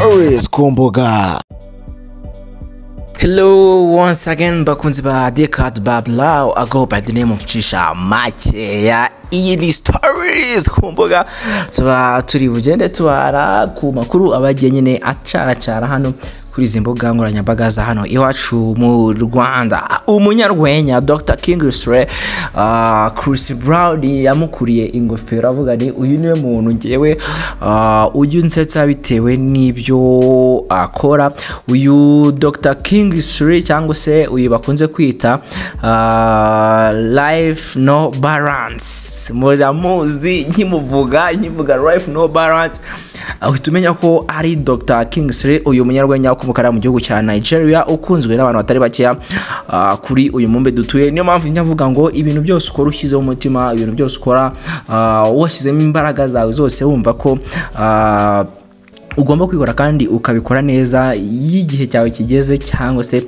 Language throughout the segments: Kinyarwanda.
Stories ku mbuga. Hello once again bakunzi ba Decade Babla, I go by the name of Chisha Makeya. Iyi ni Stories ku mbuga, tuba turi bugende tuara ku makuru abagiye nyine acara hano kuri izi mbuga nkoranyambaga za hano iwacu mu Rwanda. Umunyarwenya Dr. Kingsley Chris Brown yamukuriye ingofero avuga ni uyu niwe muntu ngewe uyu nsetsa bitewe n'ibyo akora. Uyu Dr. Kingsley cyangwa se uyu bakunze kwita life no balance, muramuzi nkivuga life no balance. Aho tumenya ko ari Dr. Kingsley, uyu munyarwenya ukomokara mu gihugu cya Nigeria, ukunzwe n'abantu batari bakeya kuri uyu mumbe dutuye. Niyo mpamvu nyavuga ngo ibintu byose ukora ushyizeho umutima, ibintu byose ukora washyizemo imbaraga zawe zose, wumva ko ugomba kwikora kandi ukabikora neza y'igihe cyawe kigeze, cyangwa se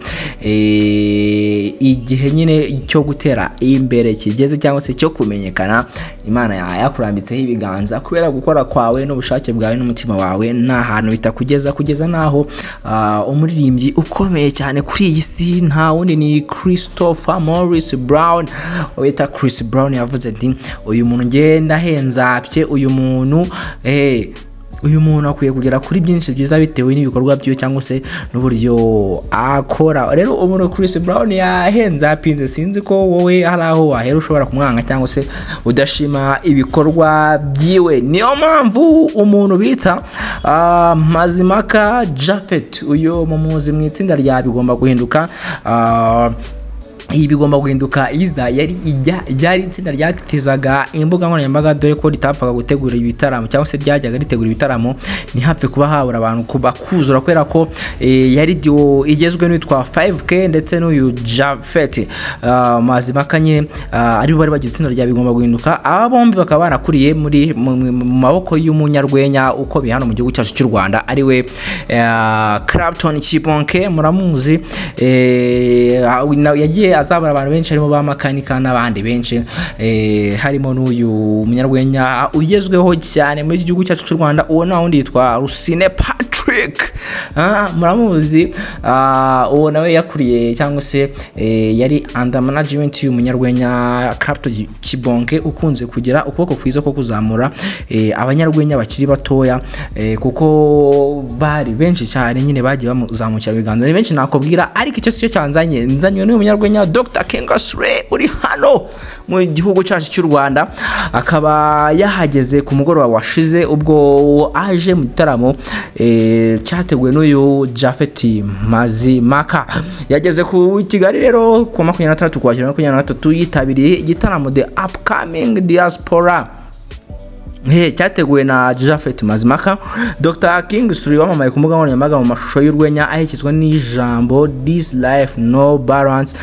igihe nyine cyo gutera imbere kigeze, cyangwa se cyo kumenyekana. Imana yakurambitseho ibiganza kubera gukora kwawe n'ubushake bwawe n'umutima wawe, nta hantu bitakugeza naho umuririmbyi ukomeye cyane kuri iyi si nta wundi ni Christopher Morris Brown. Wita Chris Brown yavuze ati uyu muntu ngenda henzapye, uyu muntu akwiye kugera kuri byinshi byiza bitewe n'ibikorwa byo cyangwa se n'uburyo akora. Rero umuntu Chris Brown yahenza pinze, sinzi ko wowe hari aho wahera ushobora kumwanga cyangwa se udashima ibikorwa byiwe. Niyo mpamvu umuntu bita Mazimaka Japhet, uyu mumuzi mu itsinda rya Bigomba Guhinduka, iyi Bigomba Guhinduka iza yari itsinda ryatezaga imbuga nkoranyambaga, dore ko ritapfaga gutegura ibitaramo cyangwa se ryajyaga ritegura ibitaramo ntihapfe kuba habura abantu kubakuzura, kubera ko yari igezwe n'itwa 5K ndetse n'uyu Japhet Mazimaka nyine ari bari bagize itsinda rya Bigomba Guhinduka. Aba bombi bakaba barakuriye mu maboko y'umunyarwenya uko bihano mu gihugu cyacu cy'u Rwanda, ari we Clapton Chibonke, muramuzi. Yagiye azabara abantu benshi, harimo ba makanika n'abandi benshi, harimo n'uyu munyarwenya ugezweho cyane muri gihugu cyacu cy'u Rwanda, uwo na wundi yitwa Rusine Patrick, muramuzi. Uwo nawe yakuriye cyangwa se yari under management y'umunyarwenya Clapton Chibonke, ukunze kugira ukuboko kwiza ko kuzamura abanyarwenya bakiri batoya, kuko bari benshi cyane nyine bagiye bamuzamukira ibiganza. Ni benshi nakubwira, ariko icyo cyo cyanzanye nzanywe n'umunyarwenya Dr. Kingsley uri hano mu gihugu cyacu cy'u Rwanda. Akaba yahageze ku mugoroba washize, ubwo aje mu gitaramo cyateguwe n'uyu Japhet Mazimaka. Yageze ku Kigali rero ku 23 kwakira 23, yitabiriye igitaramo The Upcoming Diaspora cyateguwe na Japhet Mazimaka. Dr. Kingsley wamamaye ku mbuga nkoranyambaga mu mashusho y'urwenya ahekizwa n'ijambo This Life No Balance.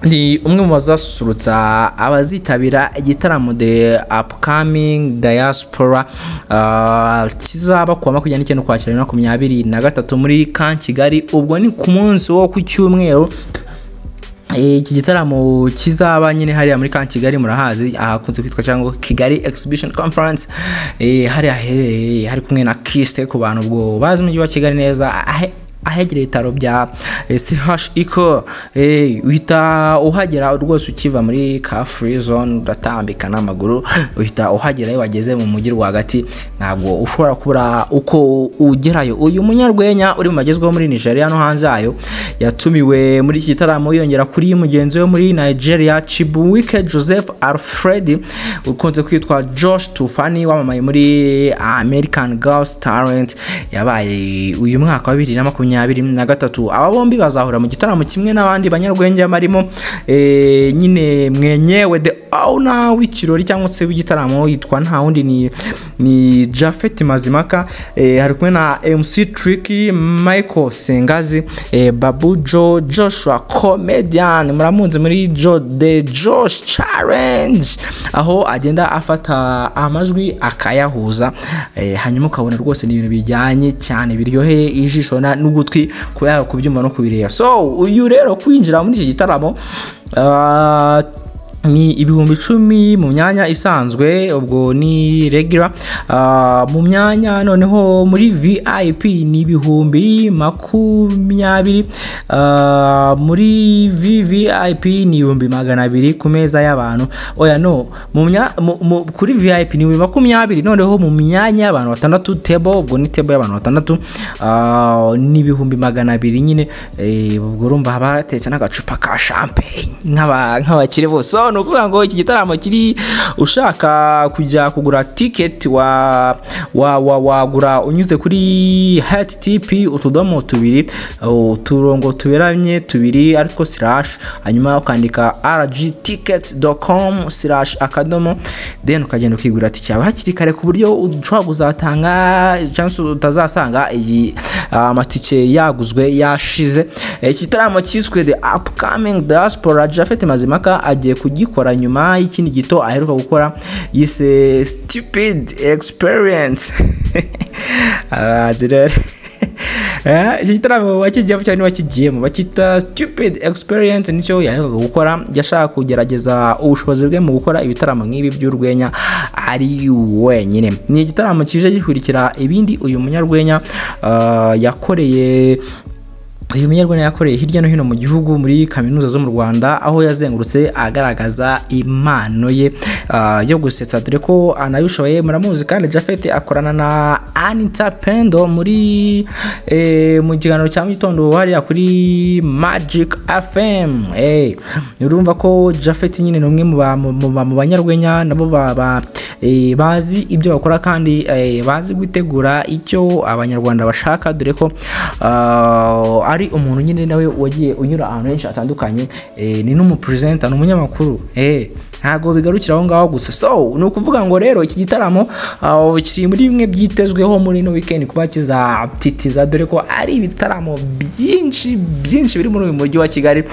Ni umwe mu bazasurutsa abazitabira igitaramo The Upcoming Diaspora kizaba kuwa 29 kwakira 2023 muri Kigali. Ubwo ni ku munsi wo ku cyumweru. Iki gitaramo kizaba nyine hariya muri Kigali, murahazi ahakunze kwitwa cyangwa Kigali Exhibition Conference. Hari kumwe na Kiste ku bantu ubwo bazi mu gihugu wa Kigali neza, ahegereye itaro bya CHIK. Uhita uhagera rwose ukiva muri ka free zone, uratambika n'amaguru uhita uhagera wageze mu mujyi rwagati, ntabwo ushobora kubura uko ugerayo. Uyu munyarwenya uri mu magezweho muri Nigeria no hanze ayo yatumiwe muri iki gitaramo, yongera kuri mugenzi we muri Nigeria Chibuike Joseph Alfred, ukunze kwitwa Josh Tufani, wamamaye muri American Girls Talent, yabaye uyu mwaka wa 2023. Aba bombi bazahura mu gitaramo kimwe n'abandi banyarwenya barimo nyine mwenyewe the owner w'ikirori cyangwa se w'igitaramo yitwa nta wundi ni Japhet Mazimaka. Hari kumwe na MC Tricky, Michael Sengazi, Babu Joshua comedian, muramunze muri The Josh Challenge, aho agenda afata amajwi akayahuza, hanyuma ukabona rwose ni ibintu bijyanye cyane biryoheye ijisho n'ugutwi kubyumva no kubireba. So uyu rero kwinjira muri iki gitaramo ni ibihumbi 10 mu myanya isanzwe, ubwo ni regular. Mu myanya noneho muri VIP ni ibihumbi 20, muri VVIP ni ibihumbi 200 ku meza y'abantu. Oya no, kuri VIP ni 20, noneho mu myanya y'abantu 6 table, ubwo ni table y'abantu 6 ni ibihumbi 200 nyine. Ubwo urumva habatetse n'agacupa ka champagne nk'abakire bose. No kuvuga ngo iki gitaramo kiri, ushaka kujya kugura ticket wagura unyuze kuri http utudomo 2 uturongo tuberanye 2 ariko / hanyuma ukandika rgtickets.com/akadomo, then ukagenda ukigura tike hakiri kare ku buryo ushobora kuzatanga chance utazasanga iyi amatike yaguzwe yashize. Iki gitaramo kiswe The Upcoming Diaspora, Japhet Mazimhaka agiye kugikora nyuma y'ikindi gito aheruka gukora yise Stupid Experience. Iki gitaramo wakijyamo cyane wakigiyemo bakita Stupid Experience, nicyo yaheruka gukora. Yashaka kugerageza ubushobozi bwe mu gukora ibitaramo nk'ibi by'urwenya ari wenyine. Ni igitaramo kije gikurikira ibindi uyu munyarwenya yakoreye hirya no hino mu gihugu, muri kaminuza zo mu Rwanda, aho yazengurutse agaragaza impano ye yo gusetsa, dore ko anabishoboye. Muramuzi kandi Japhet akorana na Anita Pendo muri mu kiganiro cya mugitondo hariya kuri Magic FM. Urumva ko Japhet nyine ni umwe mu banyarwenya nabo bazi ibyo bakora kandi bazi gutegura icyo abanyarwanda bashaka, dore ko ari umuntu nyine nawe wagiye unyura ahantu henshi atandukanye. Ni n'umupresenter, ni umunyamakuru, ntago bigarukira aho ngaho gusa. So ni ukuvuga ngo rero iki gitaramo kiri muri bimwe byitezweho muri no weekend kuba kizatitiza, dore ko ari ibitaramo byinshi biri muri uyu mujyi wa Kigali.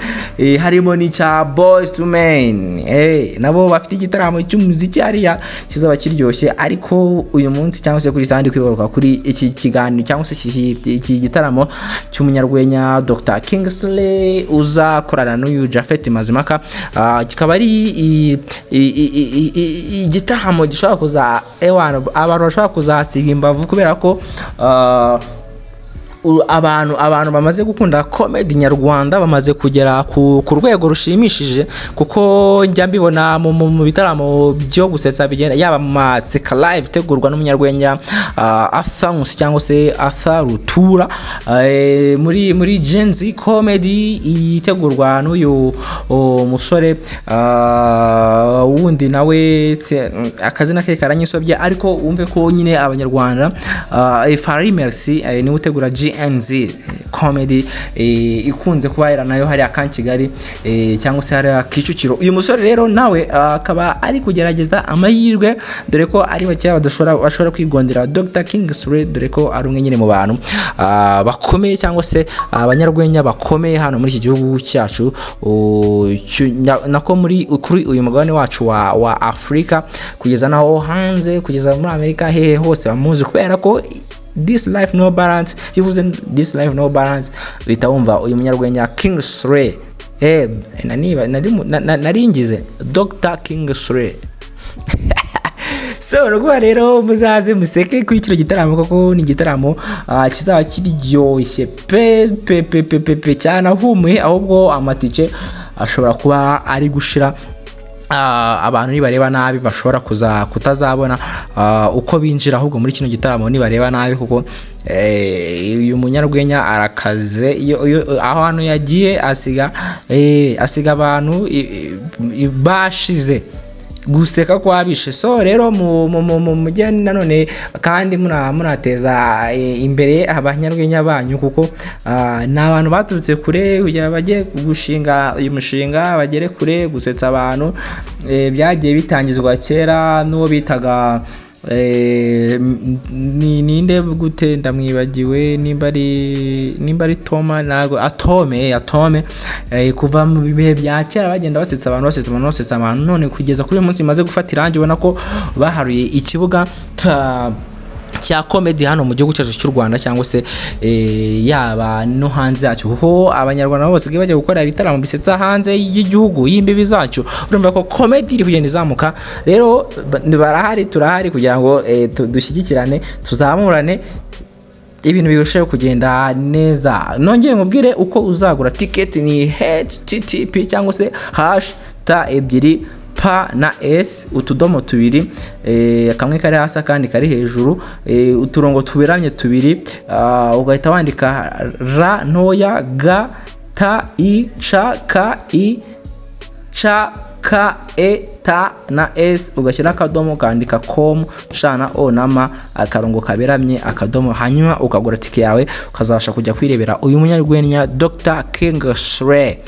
Harimo n'icya Boys to Men, nabo bafite igitaramo cy'umuziki hariya kizaba kiryoshye. Ariko uyu munsi cyangwa se kuri sandi kwigaruka kuri iki kiganiro cyangwa se iki gitaramo cy'umunyarwenya Dr. Kingsley uzakorana n'uyu Japhet Mazimhaka, kikaba ari igitaramo gishobora kuza abantu bashobora kuzasiga imbavu, kubera ko abantu bamaze gukunda comedy nyarwanda bamaze kugera ku rwego rushimishije, kuko njya mbibona mu bitaramo byo gusetsa bigenda, yaba mu Amateka live tegurwa n'umunyarwenya Arthur cyangwa se Arthur Rutura, muri Gen Z comedy itegurwa n'uyu musore wundi nawe akazina ke karanyisobye, ariko wumve ko nyine abanyarwanda Fari Merci ni utegura GNZ comedy ikunze kubahera nayo hari akan Kigali cyangwa se hari Kicukiro. Uyu musore rero nawe akaba ari kugerageza amahirwe, dore ko ari bake bashobora kwigondera Dr. Kingsley, dore ko ari umwe nyine mu bantu bakomeye cyangwa se abanyarwenya bakomeye hano muri iki gihugu cyacu, nako kuri uyu mugabane wacu wa Afrika, kugeza naho hanze, kugeza muri Amerika, hehe hose bamuzi, kubera ko This Life No Balance. Yivuze This Life No Balance uhita wumva uyu munyarwenya Kingsley. Naringize Dr. Kingsley. So rugwa rero muzaze museke kuri kino gitaramo, koko ni gitaramo kizaba kiryoshye pe cyane ahumuye, ahubwo amatike ashobora kuba ari gushira. Abantu nibareba nabi bashobora kutazabona uko binjira, ahubwo muri kino gitaramo nibareba nabi, kuko uyu munyarwenya arakaze. Aho hano yagiye asiga abantu bashize guseka kwabishe. So rero mugeni nanone kandi munateza imbere abanyarwenya banyu, kuko n'abantu baturutse kure bagiye gushinga uyu mushinga, bagere kure gusetsa abantu. Byagiye bitangizwa kera n'uwo bitaga ninde gute ndamwibagiwe, nimba ari Toma nago Atome kuva mu bihe bya kera bagenda basetsa abantu none kugeza kuri uyu munsi maze gufata irangi, ubona ko baharuye ikibuga cya comedy hano mu gihugu cyacu cy'u Rwanda cyangwa se yaba no hanze yacu, kuko abanyarwanda bose bajya gukora ibitaramo bisetsa hanze y'igihugu y'imbibi zacu. Urumva ko comedy iri kugenda izamuka. Rero turahari kugira ngo dushyigikirane, tuzamurane, ibintu birushaho kugenda neza. Nongeye ngubwire uko uzagura ticket ni http cyangwa se #2 P na S, utudomo tubiri, kamwe kari hasi kandi kari hejuru, uturongo tuberamye tubiri, ugahita wandika R ntoya G T I C K I C K E T na S, ugashyira akadomo kandika com C na O na M, akarongo kaberamye akadomo, hanyuma ukagura tike yawe ukazabasha kujya kwirebera uyu munyarwenya Dr. Kingsley.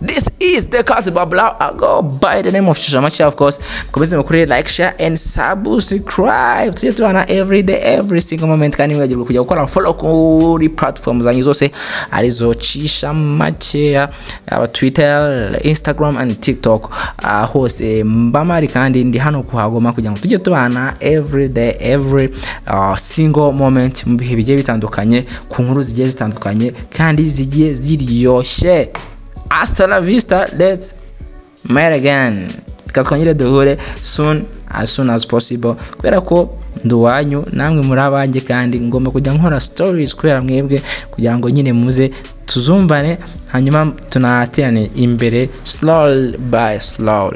This is the cut babla. I go by the name of Chamachi, of course. Komeze mukuri, like, share and subscribe. See you every day, every single moment. Kandi mwagirwa kujya gukora follow kuri platforms zanyu zose arizo Chamachi, aba Twitter, Instagram and TikTok. Hose mbamari kandi ndi hano kuhagoma kugira ngo tujye tubana every day, every single moment mu bihe bigiye bitandukanye, ku nkuru zigiye zitandukanye kandi zigiye ziryoshye. Hasta la vista, let's meet again. Tukongera duhure as soon as possible. Kubera ko nduwanyu namwe muri abanjye kandi ngomba kujya nkora stories kubera mwebwe, kugira ngo nyine muze tuzumbane, hanyuma tunaterane imbere slow by slow.